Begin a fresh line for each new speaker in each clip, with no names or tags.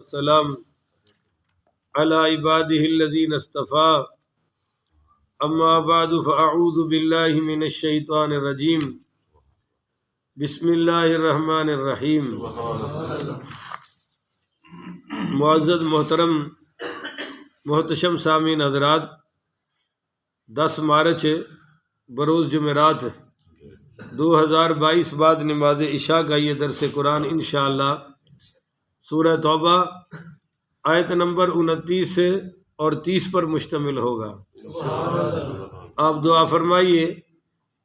السلام على عباده الذين اصطفى اما بعد فاعوذ بالله من الشیطان الرجیم بسم اللہ الرحمن الرحیم۔ معزز محترم محتشم سامعین حضرات، 10 مارچ بروز جمعرات 2022 بعد نماز عشاء کا یہ درس قرآن انشاءاللہ سورہ توبہ آیت نمبر 29 اور 30 پر مشتمل ہوگا۔ آپ دعا فرمائیے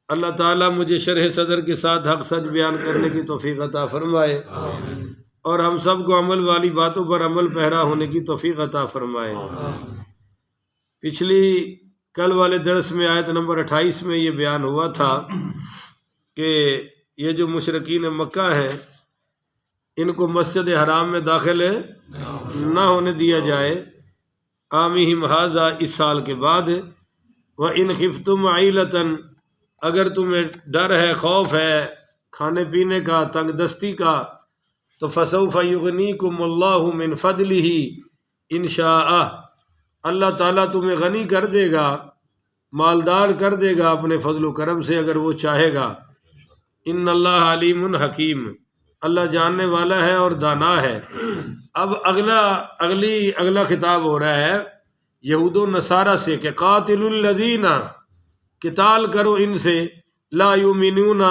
اللہ تعالیٰ مجھے شرح صدر کے ساتھ حق سچ بیان کرنے کی توفیق عطا فرمائے اور ہم سب کو عمل والی باتوں پر عمل پیرا ہونے کی توفیق عطا فرمائے۔ پچھلی کل والے درس میں آیت نمبر 28 میں یہ بیان ہوا تھا کہ یہ جو مشرکین مکہ ہیں ان کو مسجد حرام میں داخل نہ ہونے دیا جائے عامہم ھذا، اس سال کے بعد۔ وَإِنْ خِفْتُمْ عَيْلَةً، اگر تمہیں ڈر ہے، خوف ہے کھانے پینے کا، تنگ دستی کا، تو فَسَوْفَ يُغْنِيكُمُ اللَّهُ مِنْ فَضْلِهِ إِنْ شَاءَ، اللہ تعالیٰ تمہیں غنی کر دے گا، مالدار کر دے گا اپنے فضل و کرم سے اگر وہ چاہے گا۔ ان اللہ علیم حکیم، اللہ جاننے والا ہے اور دانا ہے۔ اب اگلا خطاب ہو رہا ہے یہود و نصارہ سے کہ قاتل الذین، قتال کرو ان سے، لا یؤمنون،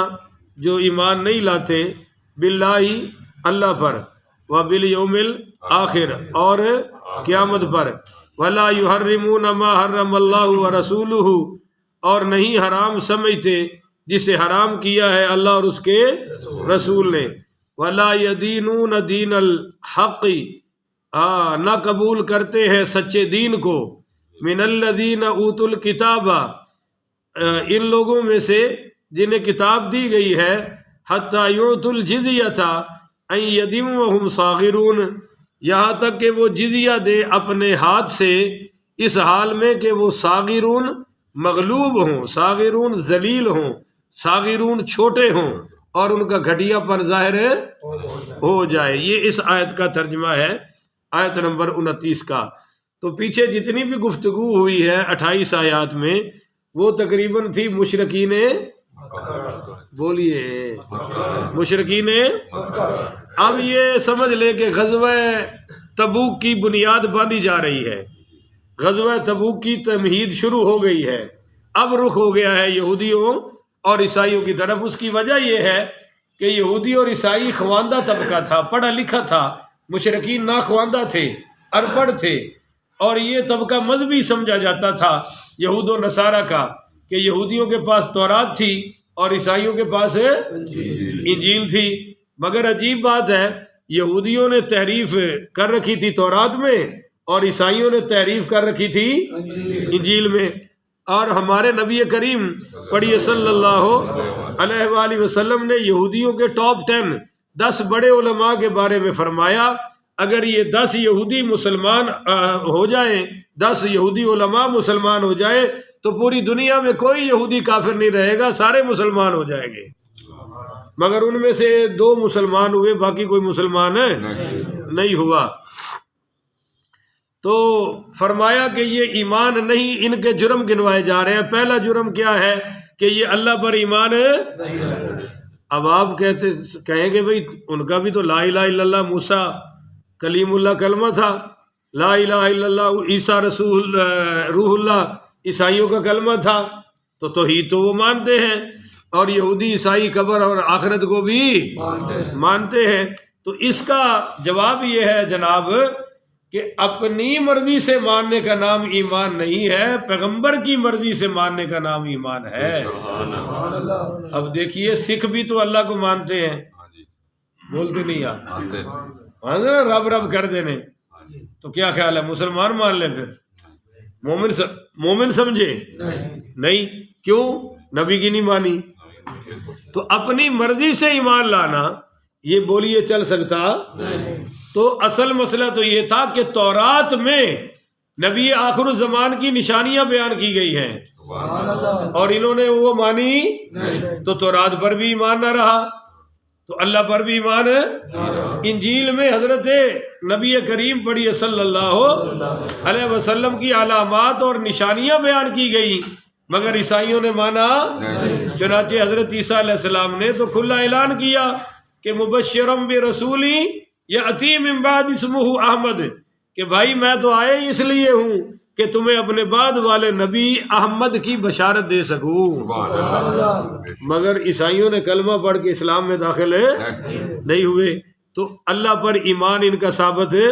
جو ایمان نہیں لاتے، باللہ، اللہ پر، وبالیوم الآخر، اور قیامت پر، ولا یحرمون ما حرم اللہ ورسولہ، اور نہیں حرام سمجھتے جسے حرام کیا ہے اللہ اور اس کے رسول نے، ولا یدینون دین الحق، نہ قبول کرتے ہیں سچے دین کو، من الذین اوتوا الکتاب، ان لوگوں میں سے جنہیں کتاب دی گئی ہے، حتی یعطوا الجزیۃ ان ید وہم صاغرون، یہاں تک کہ وہ جزیہ دے اپنے ہاتھ سے، اس حال میں کہ وہ صاغرون مغلوب ہوں، صاغرون ذلیل ہوں، صاغرون چھوٹے ہوں، اور ان کا گھٹیا پر ظاہر ہو جائے۔ یہ اس آیت کا ترجمہ ہے، آیت نمبر 29 کا۔ تو پیچھے جتنی بھی گفتگو ہوئی ہے 28 آیات میں، وہ تقریباً تھی مشرکین، بولیے مشرکین۔ اب یہ سمجھ لے کہ غزوہ تبوک کی بنیاد باندھی جا رہی ہے، غزوہ تبوک کی تمہید شروع ہو گئی ہے، اب رخ ہو گیا ہے یہودیوں اور عیسائیوں کی طرف۔ اس کی وجہ یہ ہے کہ یہودی اور عیسائی خواندہ طبقہ تھا، پڑھا لکھا تھا، مشرکین ناخواندہ تھے، ان پڑھ تھے، اور یہ طبقہ مذہبی سمجھا جاتا تھا یہود و نصارہ کا، کہ یہودیوں کے پاس تورات تھی اور عیسائیوں کے پاس انجیل تھی۔ مگر عجیب بات ہے، یہودیوں نے تحریف کر رکھی تھی تورات میں اور عیسائیوں نے تحریف کر رکھی تھی انجیل میں۔ اور ہمارے نبی کریم پڑھیے صلی اللہ علیہ وآلہ وسلم نے یہودیوں کے ٹاپ 10 بڑے علماء کے بارے میں فرمایا، اگر یہ 10 یہودی مسلمان ہو جائیں، 10 یہودی علماء مسلمان ہو جائیں، تو پوری دنیا میں کوئی یہودی کافر نہیں رہے گا، سارے مسلمان ہو جائیں گے۔ مگر ان میں سے 2 مسلمان ہوئے، باقی کوئی مسلمان نہیں ہوا۔ تو فرمایا کہ یہ ایمان نہیں، ان کے جرم گنوائے جا رہے ہیں۔ پہلا جرم کیا ہے کہ یہ اللہ پر ایمان ہے۔ اب آپ کہیں گے بھئی ان کا بھی تو لا الہ الا اللہ، موسیٰ کلیم اللہ کلمہ تھا، لا الہ الا اللہ عیسیٰ روح اللہ عیسائیوں کا کلمہ تھا، تو توحید تو وہ مانتے ہیں، اور یہودی عیسائی قبر اور آخرت کو بھی مانتے ہیں۔ تو اس کا جواب یہ ہے جناب کہ اپنی مرضی سے ماننے کا نام ایمان نہیں ہے، پیغمبر کی مرضی سے ماننے کا نام ایمان ہے۔ اب دیکھیے سکھ بھی تو اللہ کو مانتے ہیں، بولتے نہیں آپ رب رب کر دینے، تو کیا خیال ہے مسلمان مان لیں؟ پھر مومن سمجھے نہیں، کیوں؟ نبی کی نہیں مانی۔ تو اپنی مرضی سے ایمان لانا، یہ بولیے چل سکتا؟ تو اصل مسئلہ تو یہ تھا کہ تورات میں نبی آخر الزمان کی نشانیاں بیان کی گئی ہیں، اور انہوں نے وہ مانی، تو تورات پر بھی ایمان نہ رہا، تو اللہ پر بھی ایمان ہے. انجیل میں حضرت نبی کریم پڑھی صلی اللہ علیہ وسلم کی علامات اور نشانیاں بیان کی گئی، مگر عیسائیوں نے مانا. چنانچہ حضرت عیسیٰ علیہ السلام نے تو کھلا اعلان کیا کہ مبشرم برسولی یأتی من بعد اسمہ احمد، کہ بھائی میں تو آئے اس لیے ہوں کہ تمہیں اپنے بعد والے نبی احمد کی بشارت دے سکوں. مگر عیسائیوں نے کلمہ پڑھ کے اسلام میں داخل نہیں ہوئے. تو اللہ پر ایمان ان کا ثابت ہے،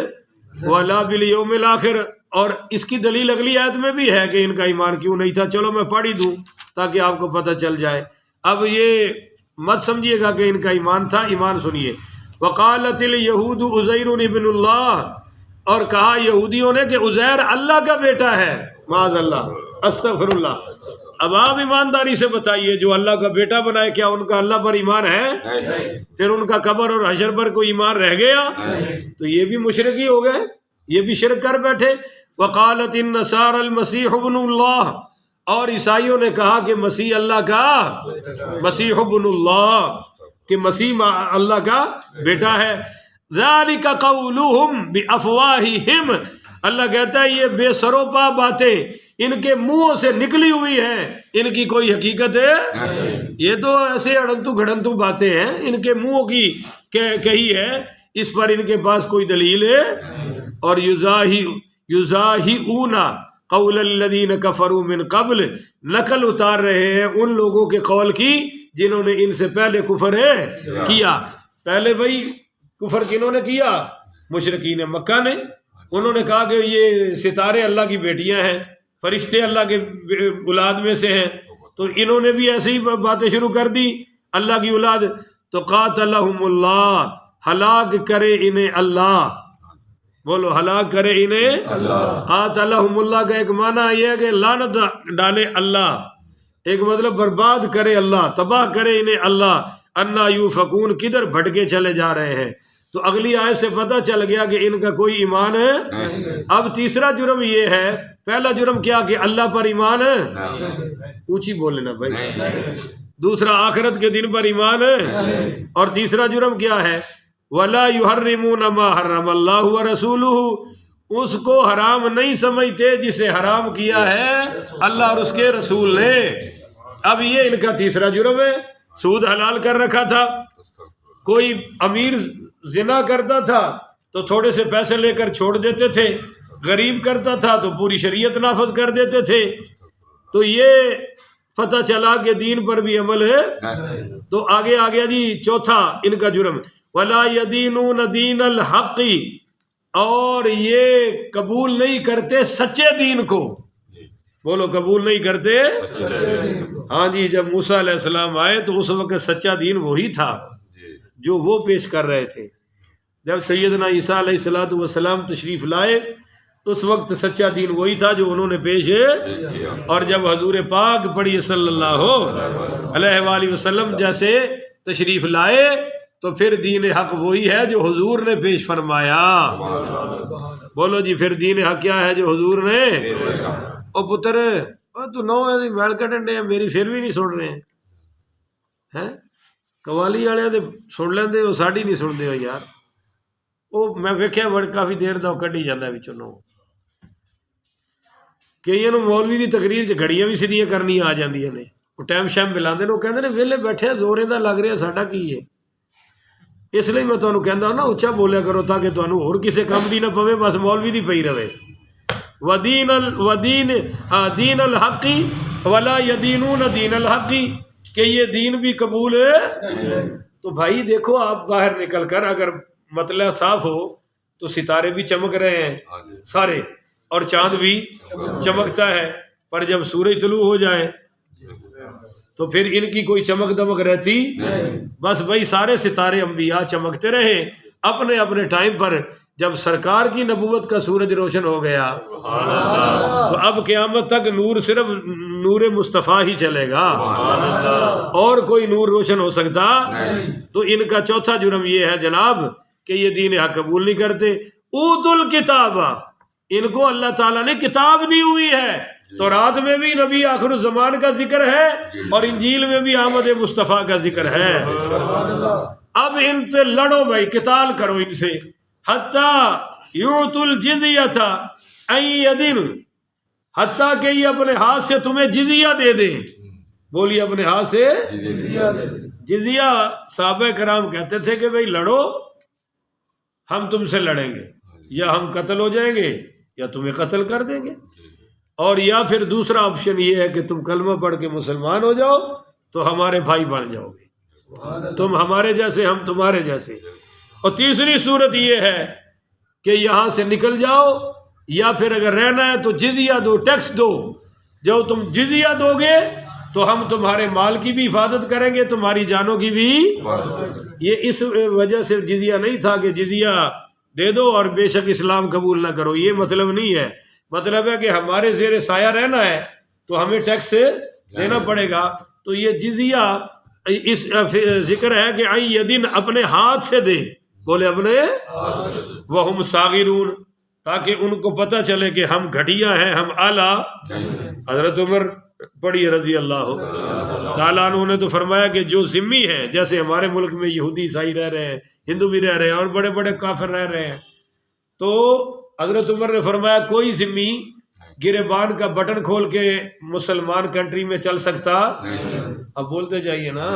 وَلَا بِالْيَوْمِ الْآخِرِ. اور اس کی دلیل اگلی آیت میں بھی ہے کہ ان کا ایمان کیوں نہیں تھا. چلو میں پڑھ ہی دوں تاکہ آپ کو پتہ چل جائے. اب یہ مت سمجھیے گا کہ ان کا ایمان تھا. ایمان سنیے. وقالت اليہود عزیر ابن اللہ، اور کہا یہودیوں نے کہ عزیر اللہ کا بیٹا ہے. معاذ اللہ، استغفر اللہ. اب آپ ایمانداری سے بتائیے جو اللہ کا بیٹا بنائے کیا ان کا اللہ پر ایمان ہے؟ پھر ان کا قبر اور حشر پر کوئی ایمان رہ گیا؟ تو یہ بھی مشرکی ہو گئے، یہ بھی شرک کر بیٹھے. وقالت النصارى المسیح ابن اللہ، اور عیسائیوں نے کہا کہ مسیح اللہ کا، مسیح ابن اللہ، کہ مسیح اللہ کا بیٹا ہے. ذالک قولہم بافواہہم، اللہ کہتا ہے یہ بے سروپا باتیں ان کے منہوں سے نکلی ہوئی ہیں، ان کی کوئی حقیقت ہے؟ یہ تو ایسے اڑنتو گھڑنتو باتیں ہیں، ان کے منہوں کی کہی ہے، اس پر ان کے پاس کوئی دلیل ہے. اور یزاہیون قول الذین کفروا من قبل، نقل اتار رہے ہیں ان لوگوں کے قول کی جنہوں نے ان سے پہلے کفر کیا. پہلے بھائی کفر کنہوں نے کیا؟ مشرکین مکہ نے. انہوں نے کہا کہ یہ ستارے اللہ کی بیٹیاں ہیں، فرشتے اللہ کے اولاد میں سے ہیں. تو انہوں نے بھی ایسی ہی باتیں شروع کر دی، اللہ کی اولاد. تو قاتلہم اللہ، ہلاک کرے انہیں اللہ. بولو ہلاک کرے انہیں اللہ. قاتلہم اللہ کا ایک معنی یہ ہے کہ لعنت ڈالے اللہ، ایک مطلب برباد کرے اللہ، تباہ کرے انہیں اللہ. انا یوفکون، کدھر بھٹکے چلے جا رہے ہیں. تو اگلی آیت سے پتہ چل گیا کہ ان کا کوئی ایمان ہے. اب تیسرا جرم یہ ہے، پہلا جرم کیا کہ اللہ پر ایمان ہے، اونچی بولنا بھائی. دوسرا آخرت کے دن پر ایمان ہے. اور تیسرا جرم کیا ہے؟ وَلَا يُحَرِّمُونَ مَا حَرَّمَ اللَّهُ وَرَسُولُهُ، اس کو حرام نہیں سمجھتے جسے حرام کیا ہے اللہ اور اس کے رسول نے. اب یہ ان کا تیسرا جرم ہے. سود حلال کر رکھا تھا. کوئی امیر زنا کرتا تھا تو تھوڑے سے پیسے لے کر چھوڑ دیتے تھے، غریب کرتا تھا تو پوری شریعت نافذ کر دیتے تھے. تو یہ پتہ چلا کہ دین پر بھی عمل ہے. تو آگے آ گیا جی چوتھا ان کا جرم، وَلَا يَدِينُونَ دِينَ الْحَقِّ، اور یہ قبول نہیں کرتے سچے دین کو. بولو قبول نہیں کرتے. ہاں جی، جب موسیٰ علیہ السلام آئے تو اس وقت سچا دین وہی تھا جو وہ پیش کر رہے تھے. جب سیدنا عیسیٰ علیہ السلام تشریف لائے تو اس وقت سچا دین وہی تھا جو انہوں نے پیش ہے. اور جب حضور پاک پڑھی صلی اللہ علیہ وآلہ وسلم جیسے تشریف لائے تو پھر دین حق وہی ہے جو حضور نے پیش فرمایا. بولو جی پھر دین حق کیا ہے جو حضور نے. او پتر تو نو میل کٹن ڈے میری پھر بھی نہیں سن رہے ہیں. قوالی والے تو سن لیندے وہ ساڈی نہیں سنتے ہو یار. وہ میں ویکھیا بڑی کافی دیر دا کڈی جاندا وچوں نو. کئیاں نوں مولوی دی تقریر چ گھڑیاں بھی سیدھیاں کرنی آ جاندیاں نے. وہ ٹائم شیم ملاندے نے. وہ کہندے نے ویلے بیٹھے زوریں دا لگ رہا ساڈا کی ہے. اس لیے میں تمہیں کہندا نا اچھا بولیا کرو تاکہ تمہیں اور کسے کم دی نہ پوے، بس مولوی دی پئی رہے. دین الحق ولا یدینون دین الحق، کہ یہ دین بھی قبول ہے. تو بھائی دیکھو آپ باہر نکل کر اگر مطلع صاف ہو تو ستارے بھی چمک رہے ہیں سارے، اور چاند بھی چمکتا ہے. پر جب سورج طلوع ہو جائے تو پھر ان کی کوئی چمک دمک رہتی. بس بھائی سارے ستارے انبیاء چمکتے رہے اپنے اپنے ٹائم پر. جب سرکار کی نبوت کا سورج روشن ہو گیا تو اب قیامت تک نور صرف نور مصطفیٰ ہی چلے گا، اور کوئی نور روشن ہو سکتا. تو ان کا چوتھا جرم یہ ہے جناب کہ یہ دین حق قبول نہیں کرتے. اوتوا الکتاب، ان کو اللہ تعالیٰ نے کتاب دی ہوئی ہے، تورات میں بھی نبی آخر الزمان کا ذکر ہے اور انجیل میں بھی احمد مصطفیٰ کا ذکر ہے۔ اب ان پہ لڑو بھائی، قتال کرو ان سے، حتیٰ یعطوا الجزیۃ عن ید، حتیٰ کہ یہ اپنے ہاتھ سے تمہیں جزیہ دے دیں۔ بولیے اپنے ہاتھ سے جزیہ۔ صحابہ کرام کہتے تھے کہ بھئی لڑو، ہم تم سے لڑیں گے، یا ہم قتل ہو جائیں گے یا تمہیں قتل کر دیں گے، اور یا پھر دوسرا آپشن یہ ہے کہ تم کلمہ پڑھ کے مسلمان ہو جاؤ تو ہمارے بھائی بن جاؤ گے، تم ہمارے جیسے ہم تمہارے جیسے، اور تیسری صورت یہ ہے کہ یہاں سے نکل جاؤ، یا پھر اگر رہنا ہے تو جزیہ دو، ٹیکس دو، جو تم جزیہ دو گے تو ہم تمہارے مال کی بھی حفاظت کریں گے، تمہاری جانوں کی بھی۔ یہ اس وجہ سے جزیہ نہیں تھا کہ جزیہ دے دو اور بے شک اسلام قبول نہ کرو، یہ مطلب نہیں ہے، مطلب ہے کہ ہمارے زیر سایہ رہنا ہے تو ہمیں ٹیکس دینا پڑے گا۔ تو یہ جزیہ اس ذکر ہے کہ عن یدن، اپنے ہاتھ سے دے، بولے اپنے وہم صاغرون، تاکہ ان کو پتہ چلے کہ ہم گھٹیا ہیں، ہم اعلیٰ۔ حضرت عمر پڑھی رضی اللہ تعالیٰ عنہ نے تو فرمایا کہ جو ذمی ہیں، جیسے ہمارے ملک میں یہودی عیسائی رہ رہے ہیں، ہندو بھی رہ رہے ہیں اور بڑے بڑے کافر رہ رہے ہیں، تو حضرت عمر نے فرمایا کوئی ذمی گریبان کا بٹن کھول کے مسلمان کنٹری میں چل سکتا؟ اب بولتے جائیے نا۔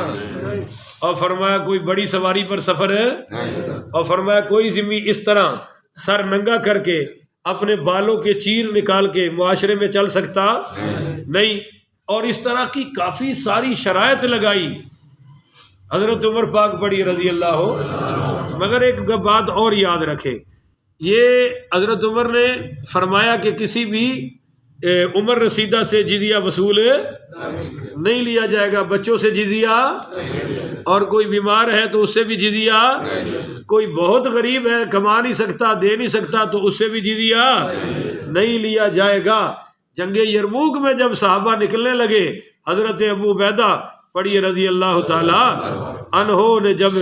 اور فرمایا کوئی بڑی سواری پر سفر ہے، اور فرمایا کوئی ذمی اس طرح سر ننگا کر کے اپنے بالوں کے چیر نکال کے معاشرے میں چل سکتا؟ نہیں۔ اور اس طرح کی کافی ساری شرائط لگائی حضرت عمر پاک پڑھی رضی اللہ۔ مگر ایک بات اور یاد رکھے، یہ حضرت عمر نے فرمایا کہ کسی بھی عمر رسیدہ سے جزیہ وصول نہیں لیا جائے گا، بچوں سے جزیہ، اور کوئی بیمار ہے تو اس سے بھی جزیہ، کوئی بہت غریب ہے کما نہیں سکتا دے نہیں سکتا تو اس سے بھی جزیہ نہیں لیا جائے گا۔ جنگ یرموک میں جب صحابہ نکلنے لگے، حضرت ابو عبیدہ پڑھی رضی اللہ تعالی عنہ نے جب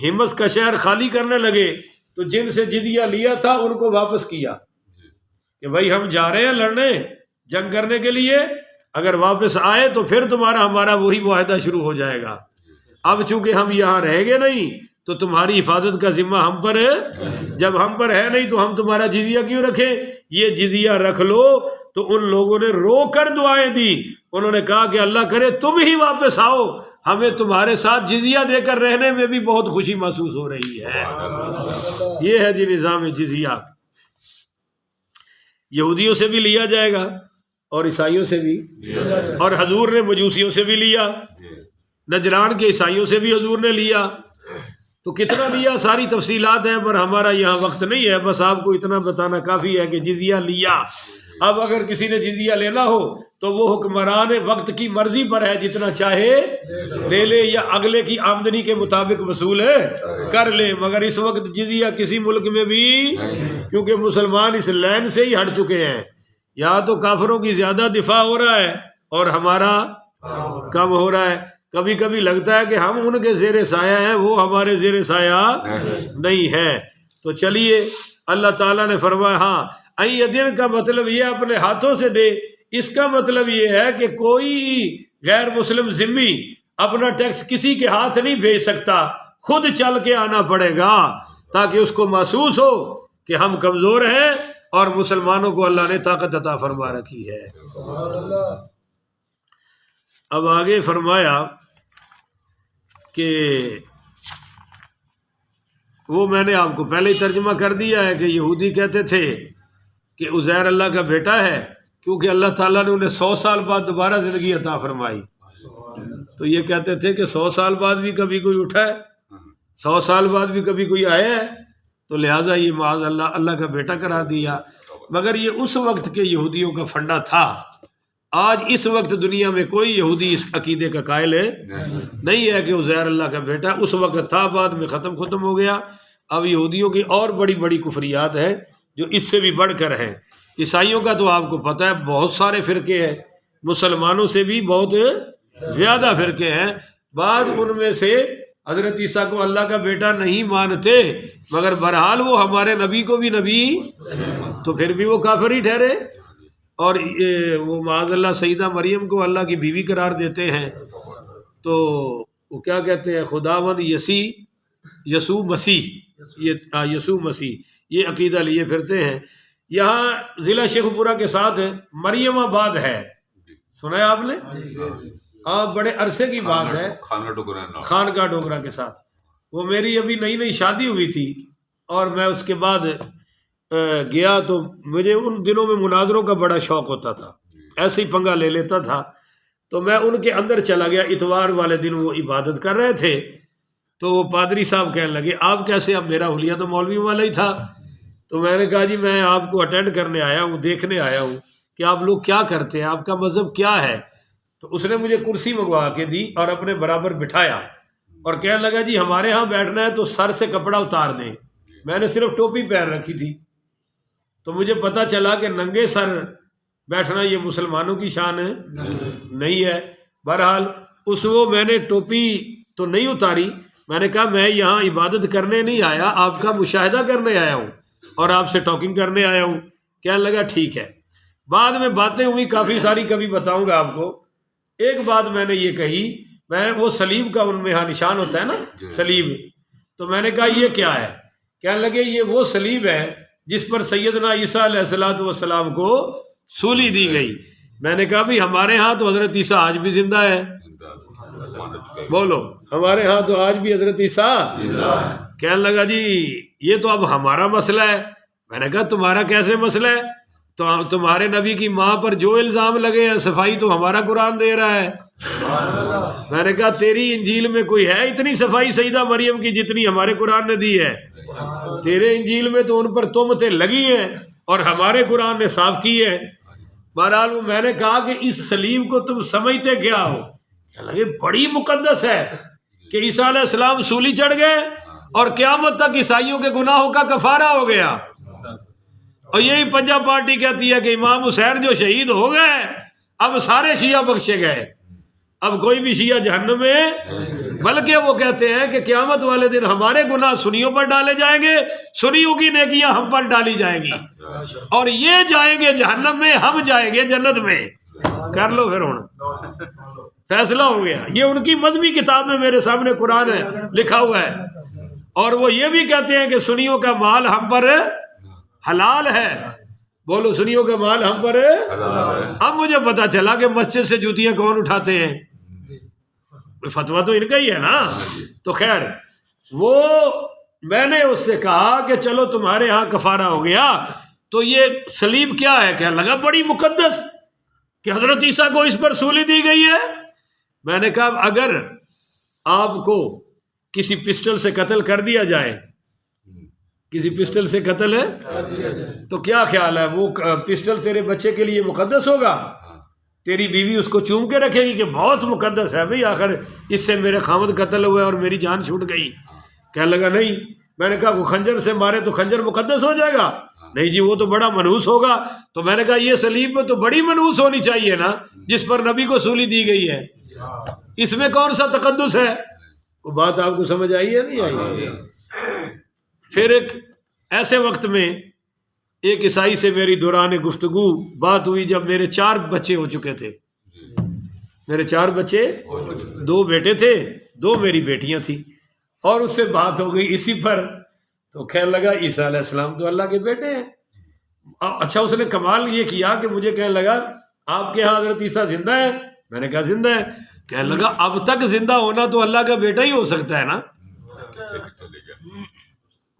ہمس کا شہر خالی کرنے لگے تو جن سے جزیہ لیا تھا ان کو واپس کیا کہ بھائی ہم جا رہے ہیں لڑنے، جنگ کرنے کے لیے، اگر واپس آئے تو پھر تمہارا ہمارا وہی معاہدہ شروع ہو جائے گا، اب چونکہ ہم یہاں رہیں گے نہیں تو تمہاری حفاظت کا ذمہ ہم پر ہے، جب ہم پر ہے نہیں تو ہم تمہارا جزیہ کیوں رکھیں، یہ جزیہ رکھ لو۔ تو ان لوگوں نے رو کر دعائیں دی، انہوں نے کہا کہ اللہ کرے تم ہی واپس آؤ، ہمیں تمہارے ساتھ جزیہ دے کر رہنے میں بھی بہت خوشی محسوس ہو رہی ہے۔ یہ ہے جی نظام جزیہ، یہودیوں سے بھی لیا جائے گا اور عیسائیوں سے بھی، اور حضور نے مجوسیوں سے بھی لیا، نجران کے عیسائیوں سے بھی حضور نے لیا، تو کتنا لیا ساری تفصیلات ہیں، پر ہمارا یہاں وقت نہیں ہے، بس آپ کو اتنا بتانا کافی ہے کہ جزیہ لیا۔ اب اگر کسی نے جزیہ لینا ہو تو وہ حکمران وقت کی مرضی پر ہے، جتنا چاہے لے لے یا اگلے کی آمدنی کے مطابق وصول کر لے، مگر اس وقت جزیہ کسی ملک میں بھی، کیونکہ مسلمان اس لائن سے ہی ہٹ چکے ہیں، یہاں تو کافروں کی زیادہ دفاع ہو رہا ہے اور ہمارا کم ہو رہا ہے۔ کبھی کبھی لگتا ہے کہ ہم ان کے زیر سایہ ہیں، وہ ہمارے زیر سایہ نہیں ہے۔ تو چلیے، اللہ تعالیٰ نے فرمایا ہاں دن کا مطلب یہ اپنے ہاتھوں سے دے، اس کا مطلب یہ ہے کہ کوئی غیر مسلم ذمی اپنا ٹیکس کسی کے ہاتھ نہیں بھیج سکتا، خود چل کے آنا پڑے گا تاکہ اس کو محسوس ہو کہ ہم کمزور ہیں اور مسلمانوں کو اللہ نے طاقت عطا فرما رکھی ہے۔ اب آگے فرمایا کہ وہ میں نے آپ کو پہلے ہی ترجمہ کر دیا ہے کہ یہودی کہتے تھے کہ عزیر اللہ کا بیٹا ہے، کیونکہ اللہ تعالیٰ نے انہیں 100 سال بعد دوبارہ زندگی عطا فرمائی، تو یہ کہتے تھے کہ 100 سال بعد بھی کبھی کوئی اٹھا ہے، 100 سال بعد بھی کبھی کوئی آیا ہے، تو لہٰذا یہ معاذ اللہ اللہ کا بیٹا قرار دیا۔ مگر یہ اس وقت کے یہودیوں کا فنڈا تھا، آج اس وقت دنیا میں کوئی یہودی اس عقیدے کا قائل نہیں ہے کہ عزیر اللہ کا بیٹا، اس وقت تھا، بعد میں ختم ہو گیا۔ اب یہودیوں کی اور بڑی بڑی کفریات ہیں جو اس سے بھی بڑھ کر ہیں۔ عیسائیوں کا تو آپ کو پتہ ہے بہت سارے فرقے ہیں، مسلمانوں سے بھی بہت زیادہ فرقے ہیں، بعض ان میں سے حضرت عیسیٰ کو اللہ کا بیٹا نہیں مانتے، مگر بہرحال وہ ہمارے نبی کو بھی نبی تو پھر بھی وہ کافر ہی ٹھہرے. اور وہ معاذ اللہ سیدہ مریم کو اللہ کی بیوی قرار دیتے ہیں. تو وہ کیا کہتے ہیں؟ خداوند یسوع مسیح، یہ یسوع مسیح، یہ عقیدہ لیے پھرتے ہیں. یہاں ضلع شیخ پورہ کے ساتھ مریم آباد ہے، سنا ہے آپ نے؟ بڑے عرصے کی بات ہے، خانقاہ ڈوگرا کے ساتھ. وہ میری ابھی نئی نئی شادی ہوئی تھی اور میں اس کے بعد گیا تو مجھے ان دنوں میں مناظروں کا بڑا شوق ہوتا تھا، ایسے ہی پنگا لے لیتا تھا. تو میں ان کے اندر چلا گیا. اتوار والے دن وہ عبادت کر رہے تھے تو وہ پادری صاحب کہنے لگے آپ کیسے؟ اب میرا حلیہ تو مولویوں والا ہی تھا. تو میں نے کہا جی میں آپ کو اٹینڈ کرنے آیا ہوں، دیکھنے آیا ہوں کہ آپ لوگ کیا کرتے ہیں، آپ کا مذہب کیا ہے. تو اس نے مجھے کرسی منگوا کے دی اور اپنے برابر بٹھایا اور کہنے لگا جی ہمارے ہاں بیٹھنا ہے تو سر سے کپڑا اتار دیں. میں نے صرف ٹوپی پہن رکھی تھی تو مجھے پتا چلا کہ ننگے سر بیٹھنا یہ مسلمانوں کی شان ہے نہیں ہے. بہرحال میں نے ٹوپی تو نہیں اتاری. میں نے کہا میں یہاں عبادت کرنے نہیں آیا، آپ کا مشاہدہ کرنے آیا ہوں اور آپ سے ٹاکنگ کرنے آیا ہوں. کہنے لگا ٹھیک ہے. بعد میں باتیں ہوئی کافی ساری، کبھی بتاؤں گا آپ کو. ایک بات میں نے یہ کہی، میں وہ سلیب کا ان میں ہاں نشان ہوتا ہے نا سلیب، تو میں نے کہا یہ کیا ہے؟ کہنے لگے یہ وہ سلیب ہے جس پر سیدنا عیسیٰ علیہ السلام کو سولی دی گئی. میں نے کہا بھی ہمارے ہاں تو حضرت عیسیٰ آج بھی زندہ ہے. بولو ہمارے ہاں تو آج بھی حضرت عیسیٰ. کہنے لگا جی یہ تو اب ہمارا مسئلہ ہے. میں نے کہا تمہارا کیسے مسئلہ ہے؟ تو تمہارے نبی کی ماں پر جو الزام لگے ہیں صفائی تو ہمارا قرآن دے رہا ہے. میں نے کہا تیری انجیل میں کوئی ہے اتنی صفائی سیدہ مریم کی جتنی ہمارے قرآن نے دی ہے؟ تیرے انجیل میں تو ان پر تہمتیں لگی ہیں اور ہمارے قرآن نے صاف کی ہے. بہرحال میں نے کہا کہ اس سلیب کو تم سمجھتے کیا ہو؟ کہنے لگے بڑی مقدس ہے کہ عیسیٰ علیہ السلام سولی چڑھ گئے اور قیامت تک عیسائیوں کے گناہوں کا کفارہ ہو گیا. اور یہی پنجاب پارٹی کہتی ہے کہ امام حسین جو شہید ہو گئے اب سارے شیعہ بخشے گئے، اب کوئی بھی شیعہ جہنم میں. بلکہ وہ کہتے ہیں کہ قیامت والے دن ہمارے گناہ سنیوں پر ڈالے جائیں گے، سنیوں کی نیکیاں ہم پر ڈالی جائیں گی، اور یہ جائیں گے جہنم میں، ہم جائیں گے جنت میں. کر لو پھر فیصلہ ہو گیا. یہ ان کی مذہبی کتاب میں میرے سامنے قرآن ہے لکھا ہوا ہے. اور وہ یہ بھی کہتے ہیں کہ سنیوں کا مال ہم پر حلال ہے. بولو سنیوں کا مال ہم پر اب مجھے پتا چلا کہ مسجد سے جوتیاں کون اٹھاتے ہیں، فتویٰ تو ان کا ہی ہے نا. تو خیر وہ میں نے اس سے کہا کہ چلو تمہارے ہاں کفارہ ہو گیا تو یہ سلیب کیا ہے؟ کہنے لگا بڑی مقدس کہ حضرت عیسیٰ کو اس پر سولی دی گئی ہے. میں نے کہا اگر آپ کو کسی پسٹل سے قتل کر دیا جائے، کسی پسٹل سے قتل ہے تو کیا خیال ہے وہ پسٹل تیرے بچے کے لیے مقدس ہوگا؟ تیری بیوی اس کو چوم کے رکھے گی کہ بہت مقدس ہے بھئی، آخر اس سے میرے خامد قتل ہوئے اور میری جان چھوٹ گئی. کہنے لگا نہیں. میں نے کہا وہ خنجر سے مارے تو خنجر مقدس ہو جائے گا؟ نہیں جی وہ تو بڑا منحوس ہوگا. تو میں نے کہا یہ سلیب میں تو بڑی منحوس ہونی چاہیے نا جس پر نبی کو سولی دی گئی ہے، اس میں کون سا تقدس ہے؟ وہ بات آپ کو سمجھ آئی ہے نہیں آئی؟ پھر ایک ایسے وقت میں ایک عیسائی سے میری دوران گفتگو بات ہوئی جب میرے 4 بچے ہو چکے تھے. میرے 4 بچے، 2 بیٹے تھے، 2 میری بیٹیاں تھیں. اور اس سے بات ہو گئی اسی پر. تو کہنے لگا عیسیٰ علیہ السلام تو اللہ کے بیٹے ہیں. اچھا اس نے کمال یہ کیا کہ مجھے کہنے لگا آپ کے ہاں حضرت عیسیٰ زندہ ہے؟ میں نے کہا زندہ ہے. کہنے لگا اب تک زندہ ہونا تو اللہ کا بیٹا ہی ہو سکتا ہے نا،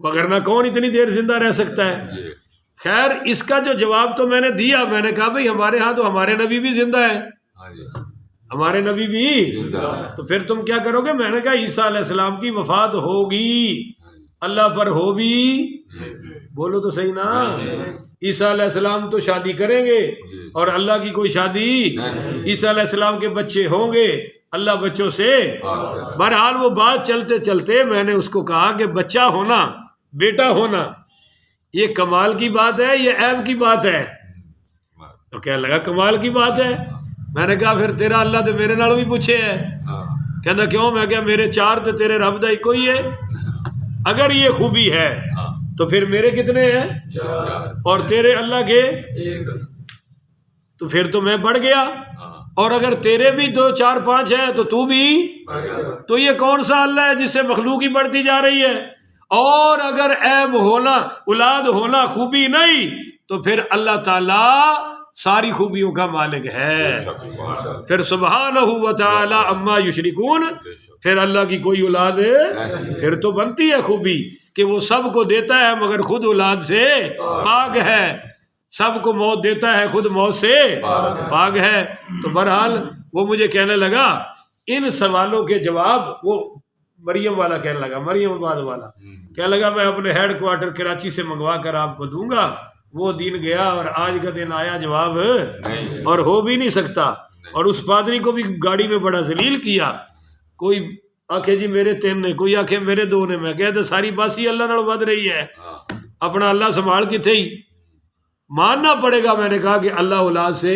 وگرنہ کون اتنی دیر زندہ رہ سکتا ہے. خیر اس کا جو جواب تو میں نے دیا. میں نے کہا بھئی ہمارے ہاں تو ہمارے نبی بھی زندہ ہے، ہمارے نبی بھی، تو پھر تم کیا کرو گے؟ میں نے کہا عیسیٰ علیہ السلام کی وفات ہوگی، اللہ پر ہو بھی. بولو تو صحیح نا. عیسیٰ علیہ السلام تو شادی کریں گے اور اللہ کی کوئی شادی. عیسیٰ علیہ السلام کے بچے ہوں گے، اللہ بچوں سے. بہرحال وہ بات چلتے چلتے میں نے اس کو کہا کہ بچہ ہونا، بیٹا ہونا یہ کمال کی بات ہے یہ عیب کی بات ہے؟ تو کہنے لگا کمال کی بات ہے. میں نے کہا پھر تیرا اللہ تو میرے نال بھی پوچھے ہے. کہنا کیوں؟ میں کہا میرے 4 تے تیرے رب دا ہی کوئی ہے. اگر یہ خوبی ہے تو پھر میرے کتنے ہیں؟
4
اور تیرے اللہ کے
1
تو پھر تو میں بڑھ گیا. اور اگر تیرے بھی 2 4 5 ہیں تو تو بھی. تو یہ کون سا اللہ ہے جس سے مخلوق ہی بڑھتی جا رہی ہے؟ اور اگر عیب ہونا، اولاد ہونا خوبی نہیں، تو پھر اللہ تعالی ساری خوبیوں کا مالک ہے. پھر سبحانہ و تعالی عما یشرکون، پھر اللہ کی کوئی اولاد پھر تو بنتی ہے خوبی کہ وہ سب کو دیتا ہے مگر خود اولاد سے پاک ہے، سب کو موت دیتا ہے خود موت سے پاک ہے. تو بہرحال وہ مجھے کہنے لگا ان سوالوں کے جواب، وہ مریم والا کہنے لگا، مریم آباد والا کہنے لگا میں اپنے ہیڈ کوارٹر کراچی سے منگوا کر آپ کو دوں گا. وہ دن گیا اور آج کا دن آیا، جواب اور ہو بھی نہیں سکتا. اور اس پادری کو بھی گاڑی میں بڑا ذلیل کیا. کوئی آنکھیں جی میرے 3 نے، کوئی آنکھیں میرے 2 نے. میں کہتے ساری بس ہی اللہ نال ود رہی ہے، اپنا اللہ سنبھال کے تھے ہی ماننا پڑے گا. میں نے کہا کہ اللہ اولاد سے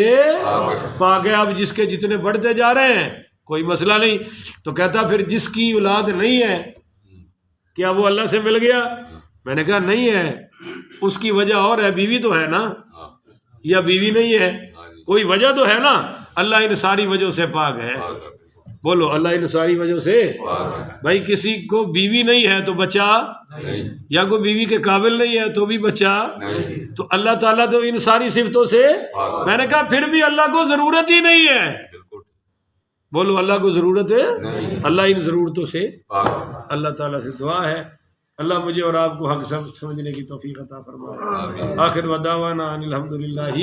پاک ہے. اب جس کے جتنے بڑھتے جا رہے ہیں کوئی مسئلہ نہیں. تو کہتا پھر جس کی اولاد نہیں ہے کیا وہ اللہ سے مل گیا؟ میں نے کہا نہیں ہے، اس کی وجہ اور ہے، بیوی تو ہے نا، یا بیوی نہیں ہے، کوئی وجہ تو ہے نا. اللہ ان ساری وجہوں سے پاک ہے. بولو اللہ ان ساری وجہوں سے. بھائی کسی کو بیوی نہیں ہے تو بچہ، یا کوئی بیوی کے قابل نہیں ہے تو بھی بچہ. تو اللہ تعالیٰ تو ان ساری صفتوں سے. میں نے کہا پھر بھی اللہ کو ضرورت ہی نہیں ہے. بولو اللہ کو ضرورت ہے؟ اللہ ان ضرورتوں سے. اللہ تعالیٰ سے دعا ہے اللہ مجھے اور آپ کو حق سمجھنے کی توفیق عطا فرمائے. آخر ودعوانا ان الحمدللہ.